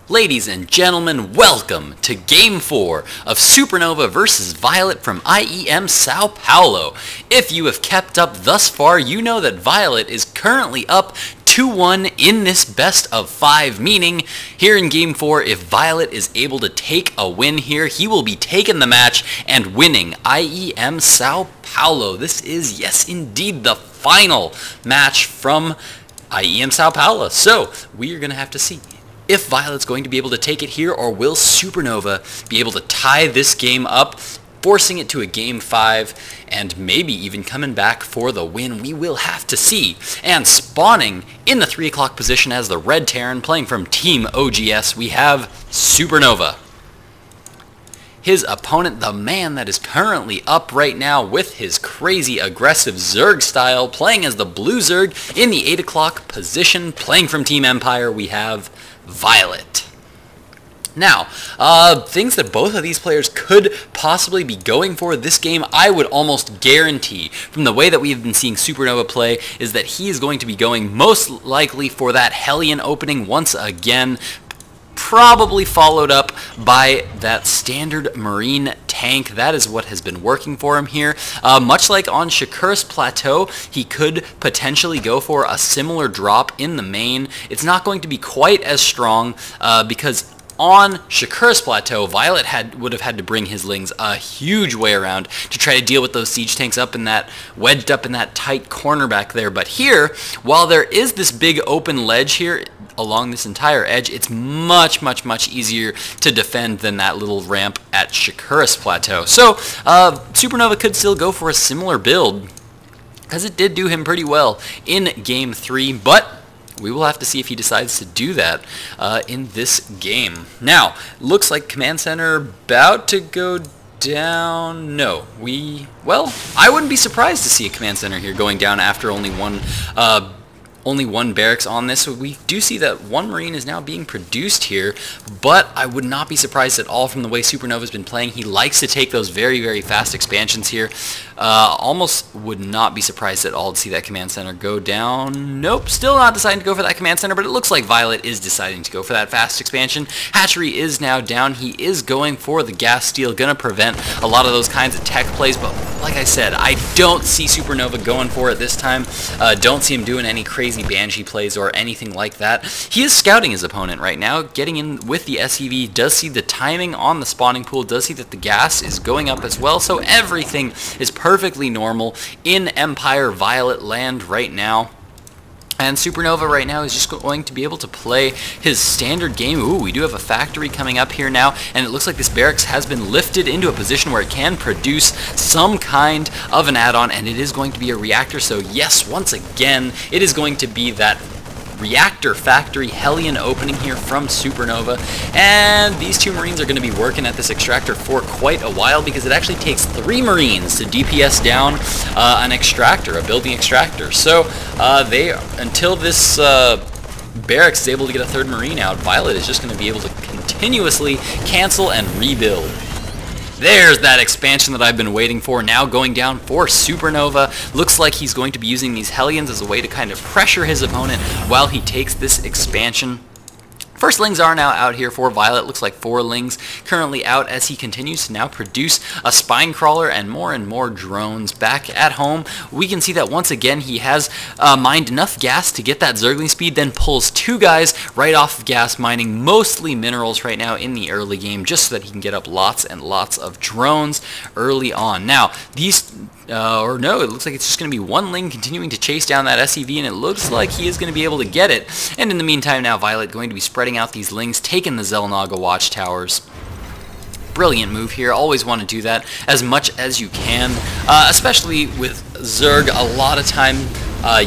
Ladies and gentlemen, welcome to Game 4 of Supernova vs. Violet from IEM Sao Paulo. If you have kept up thus far, you know that Violet is currently up 2-1 in this best of 5, meaning here in Game 4, if Violet is able to take a win here, he will be taking the match and winning IEM Sao Paulo. This is, yes indeed, the final match from IEM Sao Paulo. So, we are going to have to see if Violet's going to be able to take it here, or will Supernova be able to tie this game up, forcing it to a Game 5, and maybe even coming back for the win. We will have to see. And spawning in the 3 o'clock position as the Red Terran, playing from Team OGS, we have Supernova. His opponent, the man that is currently up right now with his crazy aggressive Zerg style, playing as the blue Zerg in the 8 o'clock position, playing from Team Empire, we have Violet. Now, things that both of these players could possibly be going for this game, I would almost guarantee, from the way that we have been seeing Supernova play, is that he is going to be going most likely for that Hellion opening once again, probably followed up by that standard Marine tank. That is what has been working for him here. Much like on Shakur's Plateau, he could potentially go for a similar drop in the main. It's not going to be quite as strong because on Shakur's Plateau, Violet would have had to bring his Lings a huge way around to try to deal with those siege tanks wedged up in that tight corner back there. But here, while there is this big open ledge here along this entire edge, it's much easier to defend than that little ramp at Shakur's Plateau. So, Supernova could still go for a similar build, because it did do him pretty well in Game 3, but we will have to see if he decides to do that in this game. Now, looks like Command Center about to go down. No, well, I wouldn't be surprised to see a Command Center here going down after only one barracks on this. So we do see that one Marine is now being produced here, but I would not be surprised at all from the way Supernova's been playing. He likes to take those very fast expansions here. Almost would not be surprised at all to see that Command Center go down. Nope, still not deciding to go for that Command Center, but it looks like Violet is deciding to go for that fast expansion. Hatchery is now down. He is going for the gas steel, gonna prevent a lot of those kinds of tech plays, but like I said, I don't see Supernova going for it this time. Don't see him doing any crazy Banshee plays or anything like that. He is scouting his opponent right now, getting in with the SCV, does see the timing on the spawning pool, does see that the gas is going up as well, so everything is perfectly normal in Empire Violet land right now. And Supernova right now is just going to be able to play his standard game. Ooh, we do have a factory coming up here now, and it looks like this barracks has been lifted into a position where it can produce some kind of an add-on, and it is going to be a reactor. So yes, once again, it is going to be that reactor factory Hellion opening here from Supernova, and these two Marines are going to be working at this extractor for quite a while, because it actually takes 3 Marines to DPS down an extractor, a building extractor. So until this barracks is able to get a 3rd Marine out, Violet is just going to be able to continuously cancel and rebuild. There's that expansion that I've been waiting for, now going down for Supernova. Looks like he's going to be using these Hellions as a way to kind of pressure his opponent while he takes this expansion. First Lings are now out here for Violet. Looks like 4 Lings currently out as he continues to now produce a spine crawler and more drones back at home. We can see that once again he has mined enough gas to get that Zergling speed, then pulls 2 guys right off of gas, mining mostly minerals right now in the early game, just so that he can get up lots and lots of drones early on. Now, these or no, it looks like it's just going to be 1 Ling continuing to chase down that SCV, and it looks like he is going to be able to get it. And in the meantime now, Violet going to be spreading out these Lings, taking the Xel'Naga watchtowers. Brilliant move here. Always want to do that as much as you can, especially with Zerg. A lot of time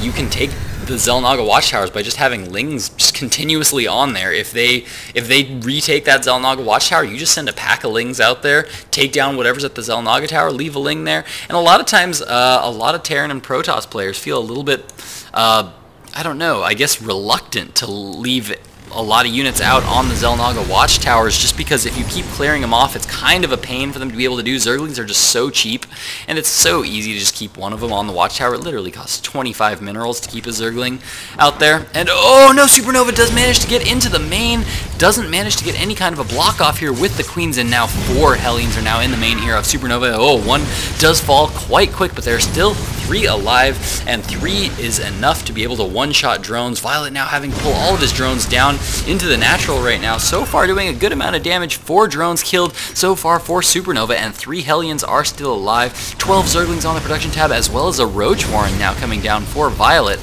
you can take the Xel'Naga watchtowers by just having Lings just continuously on there. If they retake that Xel'Naga watchtower, you just send a pack of Lings out there, take down whatever's at the Xel'Naga tower, leave a Ling there. And a lot of times, a lot of Terran and Protoss players feel a little bit, I don't know, I guess reluctant to leave a lot of units out on the Xel'Naga watchtowers, just because if you keep clearing them off, it's kind of a pain for them to be able to do. Zerglings are just so cheap, and it's so easy to just keep one of them on the watchtower. It literally costs 25 minerals to keep a Zergling out there. And oh no, Supernova does manage to get into the main, doesn't manage to get any kind of a block off here with the queens, and now 4 Hellions are now in the main here of Supernova. Oh, 1 does fall quite quick, but there are still 3 alive, and 3 is enough to be able to one-shot drones. Violet now having to pull all of his drones down into the natural right now. So far doing a good amount of damage. 4 drones killed so far for Supernova, and 3 Hellions are still alive. 12 Zerglings on the production tab, as well as a Roach Warren now coming down for Violet.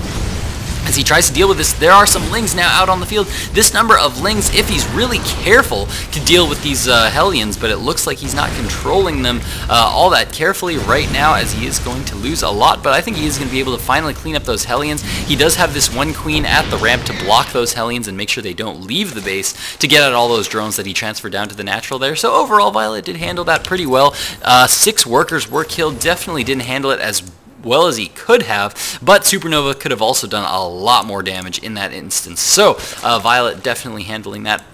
As he tries to deal with this, there are some Lings now out on the field. This number of Lings, if he's really careful, can deal with these Hellions, but it looks like he's not controlling them all that carefully right now, as he is going to lose a lot, but I think he is going to be able to finally clean up those Hellions. He does have this 1 queen at the ramp to block those Hellions and make sure they don't leave the base to get at all those drones that he transferred down to the natural there. So overall, Violet did handle that pretty well. 6 workers were killed, definitely didn't handle it as well as he could have, but Supernova could have also done a lot more damage in that instance. So Violet definitely handling that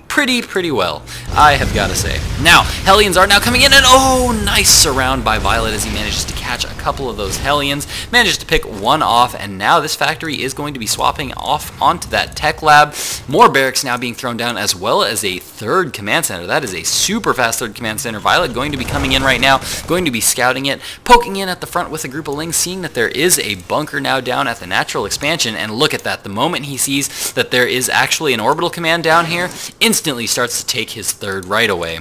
pretty well, I have got to say. Now, Hellions are now coming in, and oh, nice surround by Violet as he manages to catch a couple of those Hellions, manages to pick 1 off, and now this factory is going to be swapping off onto that tech lab. More barracks now being thrown down, as well as a 3rd command center. That is a super fast 3rd command center. Violet going to be coming in right now, going to be scouting it, poking in at the front with a group of Lings, seeing that there is a bunker now down at the natural expansion, and look at that. The moment he sees that there is actually an orbital command down here, instantly starts to take his 3rd right away.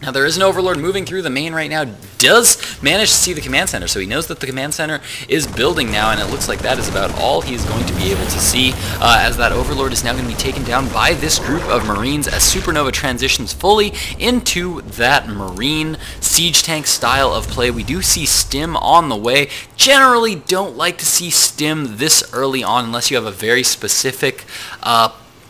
Now there is an Overlord moving through the main right now, does manage to see the command center, so he knows that the command center is building now, and it looks like that is about all he's going to be able to see, as that Overlord is now going to be taken down by this group of Marines as Supernova transitions fully into that Marine siege tank style of play. We do see Stim on the way. Generally don't like to see Stim this early on unless you have a very specific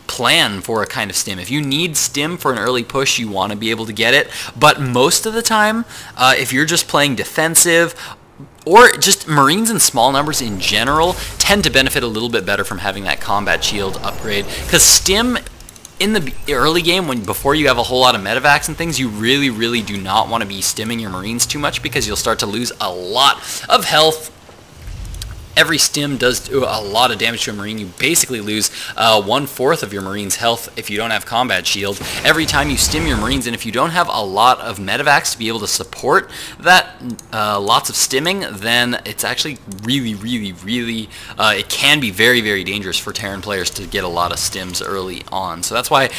plan for a kind of stim. If you need stim for an early push, you want to be able to get it, but most of the time, if you're just playing defensive, or just Marines in small numbers in general, tend to benefit a little bit better from having that combat shield upgrade, because stim in the early game, before you have a whole lot of medevacs and things, you really do not want to be stimming your Marines too much, because you'll start to lose a lot of health. Every stim does do a lot of damage to a Marine. You basically lose 1/4 of your Marine's health if you don't have combat shield. Every time you stim your Marines, and if you don't have a lot of medevacs to be able to support that, lots of stimming, then it's actually really, it can be very dangerous for Terran players to get a lot of stims early on. So that's why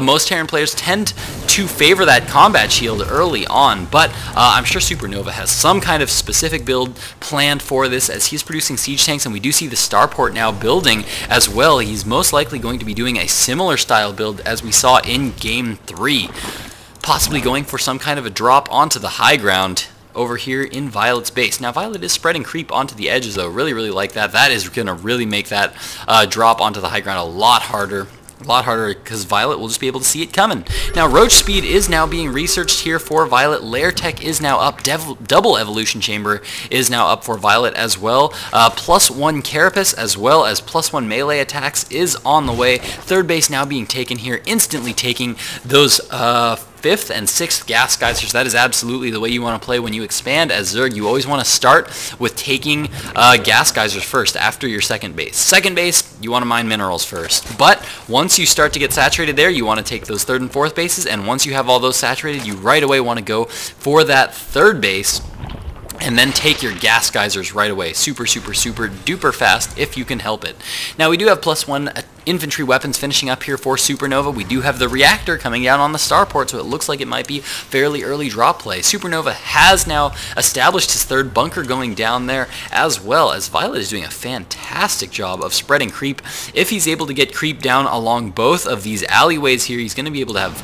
most Terran players tend to favor that combat shield early on, but I'm sure Supernova has some kind of specific build planned for this, as he's producing siege tanks, and we do see the starport now building as well. He's most likely going to be doing a similar style build as we saw in Game 3, possibly going for some kind of a drop onto the high ground over here in Violet's base. Now Violet is spreading creep onto the edges though, really like that. That is going to really make that drop onto the high ground a lot harder because Violet will just be able to see it coming. Now Roach Speed is now being researched here for Violet. Lair Tech is now up. Double Evolution Chamber is now up for Violet as well. +1 Carapace as well as +1 melee attacks is on the way. 3rd base now being taken here, instantly taking those 5th and 6th gas geysers. That is absolutely the way you want to play when you expand as Zerg. You always want to start with taking gas geysers first after your 2nd base. 2nd base, you want to mine minerals first. But once you start to get saturated there, you want to take those 3rd and 4th bases, and once you have all those saturated, you right away want to go for that 3rd base, and then take your gas geysers right away. Super duper fast if you can help it. Now we do have +1 infantry weapons finishing up here for Supernova. We do have the reactor coming down on the starport, so it looks like it might be fairly early drop play. Supernova has now established his 3rd bunker going down there, as well as Violet is doing a fantastic job of spreading creep. If he's able to get creep down along both of these alleyways here, he's going to be able to have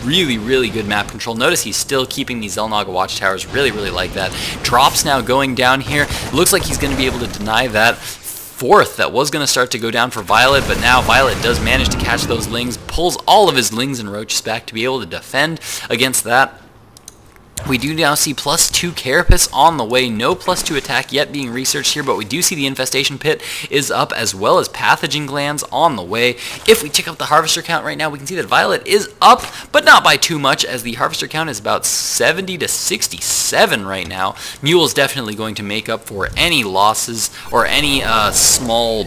really good map control. Notice he's still keeping these Xel'Naga watchtowers. Really like that. Drops now going down here. Looks like he's going to be able to deny that 4th that was going to start to go down for Violet, but now Violet does manage to catch those Lings, pulls all of his Lings and Roaches back to be able to defend against that. We do now see +2 Carapace on the way. No +2 attack yet being researched here, but we do see the Infestation Pit is up, as well as Pathogen Glands on the way. If we check out the Harvester count right now, we can see that Violet is up, but not by too much, as the Harvester count is about 70 to 67 right now. Mule is definitely going to make up for any losses or any small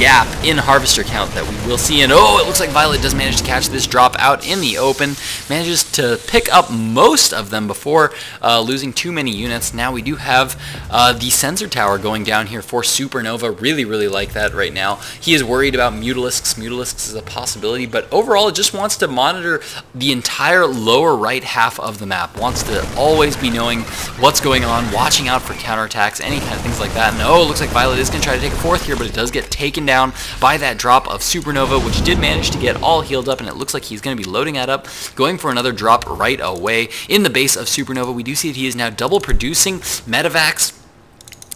gap in harvester count that we will see. And oh, it looks like Violet does manage to catch this drop out in the open, manages to pick up most of them before losing too many units. Now we do have the sensor tower going down here for SuperNova. Really like that right now. He is worried about Mutalisks. Mutalisks is a possibility, but overall it just wants to monitor the entire lower right half of the map. Wants to always be knowing what's going on, watching out for counterattacks, any kind of things like that. And oh, it looks like Violet is going to try to take a fourth here, but it does get taken down by that drop of SuperNova, which did manage to get all healed up, and it looks like he's going to be loading that up, going for another drop right away. In the base of SuperNova, we do see that he is now double producing Medivacs.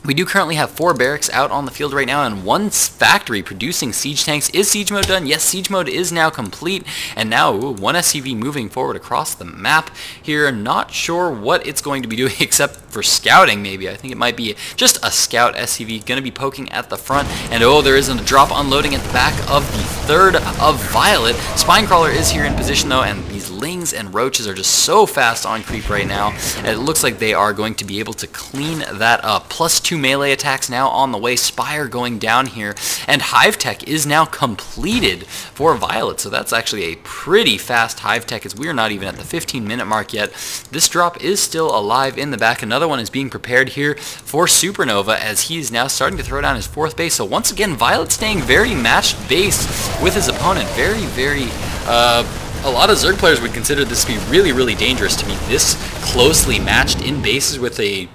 We do currently have 4 barracks out on the field right now and 1 factory producing siege tanks. Is siege mode done? Yes, siege mode is now complete. And now 1 SCV moving forward across the map here. Not sure what it's going to be doing except for scouting maybe. I think it might be just a scout SCV going to be poking at the front. And oh, there is a drop unloading at the back of the third of Violet. Spinecrawler is here in position though, and these lings and roaches are just so fast on creep right now. And it looks like they are going to be able to clean that up. +2 melee attacks now on the way. Spire going down here, and Hive Tech is now completed for Violet, so that's actually a pretty fast Hive Tech as we're not even at the 15-minute mark yet. This drop is still alive in the back. Another one is being prepared here for SuperNova as he is now starting to throw down his 4th base. So once again, Violet staying very matched base with his opponent. Very a lot of Zerg players would consider this to be really dangerous to be this closely matched in bases with a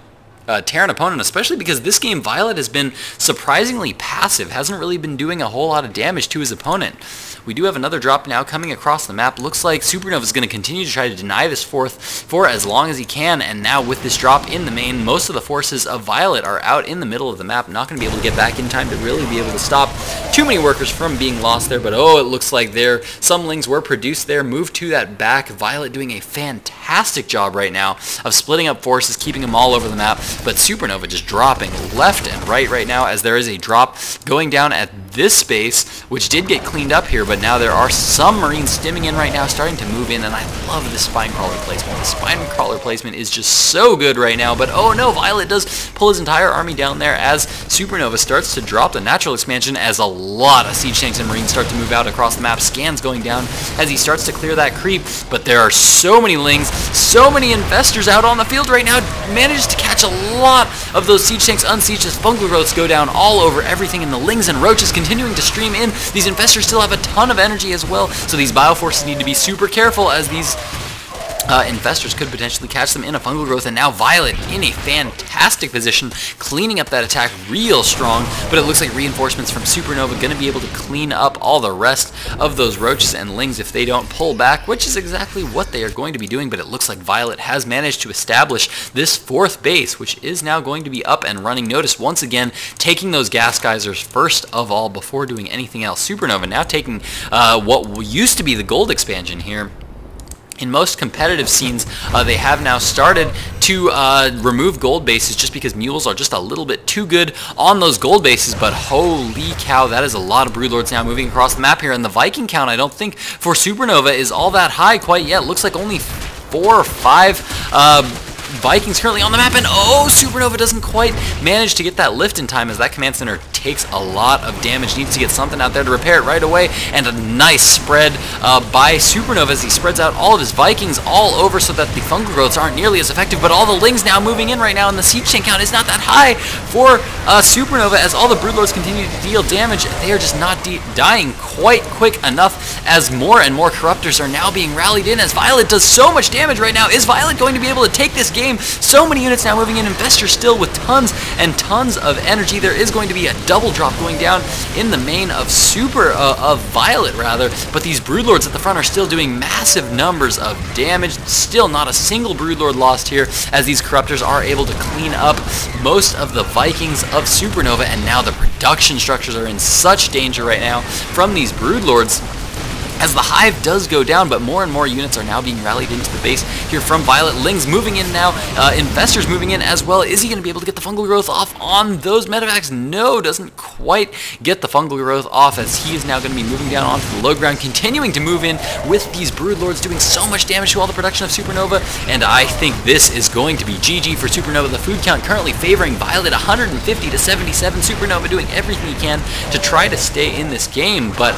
Terran opponent, especially because this game Violet has been surprisingly passive, hasn't really been doing a whole lot of damage to his opponent. We do have another drop now coming across the map. Looks like SuperNova is going to continue to try to deny this 4th for as long as he can, and now with this drop in the main, most of the forces of Violet are out in the middle of the map, not going to be able to get back in time to really be able to stop too many workers from being lost there. But oh, it looks like some lings were produced there, moved to that back. Violet doing a fantastic job right now of splitting up forces, keeping them all over the map, but SuperNova just dropping left and right now as there is a drop going down at this space, which did get cleaned up here, but now there are some Marines stimming in right now, starting to move in, and I love the Spinecrawler placement. The Spinecrawler placement is just so good right now, but oh no, Violet does pull his entire army down there as SuperNova starts to drop the natural expansion as a lot of siege tanks and Marines start to move out across the map. Scans going down as he starts to clear that creep, but there are so many lings, so many investors out on the field right now. Manages to catch a lot of those siege tanks unsieged as fungal growths go down all over everything, and the lings and roaches continuing to stream in. These infestors still have a ton of energy as well, so these bioforces need to be super careful as these infestors could potentially catch them in a fungal growth. And now Violet in a fantastic position, cleaning up that attack real strong, but it looks like reinforcements from SuperNova going to be able to clean up all the rest of those roaches and lings if they don't pull back, which is exactly what they are going to be doing. But it looks like Violet has managed to establish this 4th base, which is now going to be up and running. Notice once again taking those gas geysers first of all before doing anything else. SuperNova now taking what used to be the gold expansion here. In most competitive scenes, they have now started to remove gold bases just because mules are just a little bit too good on those gold bases, but holy cow, that is a lot of Broodlords now moving across the map here, and the Viking count I don't think for SuperNova is all that high quite yet. Looks like only 4 or 5 Vikings currently on the map, and oh, SuperNova doesn't quite manage to get that lift in time as that command center takes a lot of damage, needs to get something out there to repair it right away, and a nice spread by SuperNova as he spreads out all of his Vikings all over so that the fungal growths aren't nearly as effective, but all the lings now moving in right now, and the siege tank count is not that high for SuperNova as all the Broodlords continue to deal damage. They are just not dying quite quick enough as more and more Corruptors are now being rallied in as Violet does so much damage right now. Is Violet going to be able to take this game? So many units now moving in. Investors still with tons and tons of energy. There is going to be a double drop going down in the main of Violet rather, but these Broodlords at the front are still doing massive numbers of damage. Still not a single Broodlord lost here as these Corruptors are able to clean up most of the Vikings of SuperNova, and now the production structures are in such danger right now from these Broodlords. as the Hive does go down, but more and more units are now being rallied into the base here from Violet. Ling's moving in now, Investor's moving in as well. Is he going to be able to get the fungal growth off on those medevacs? No, doesn't quite get the fungal growth off, as he is now going to be moving down onto the low ground, continuing to move in with these Broodlords doing so much damage to all the production of Supernova, and I think this is going to be GG for Supernova. The food count currently favoring Violet, 150 to 77. Supernova doing everything he can to try to stay in this game, but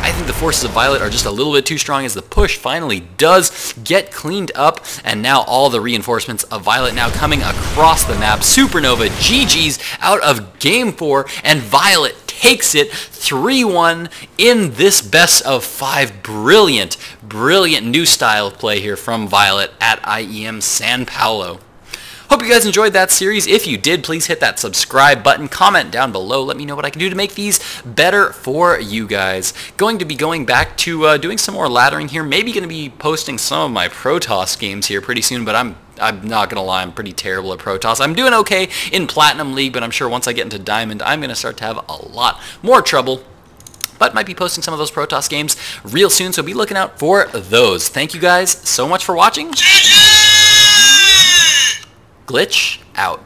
I think the forces of Violet are just a little bit too strong, as the push finally does get cleaned up, and now all the reinforcements of Violet now coming across the map. Supernova GG's out of Game 4, and Violet takes it 3-1 in this best of 5. Brilliant, brilliant new style of play here from Violet at IEM Sao Paulo. Hope you guys enjoyed that series. If you did, please hit that subscribe button, comment down below, let me know what I can do to make these better for you guys. Going to be going back to doing some more laddering here, maybe going to be posting some of my Protoss games here pretty soon, but I'm not going to lie, I'm pretty terrible at Protoss. I'm doing okay in Platinum League, but I'm sure once I get into Diamond, I'm going to start to have a lot more trouble. But might be posting some of those Protoss games real soon, so be looking out for those. Thank you guys so much for watching. Glitch out.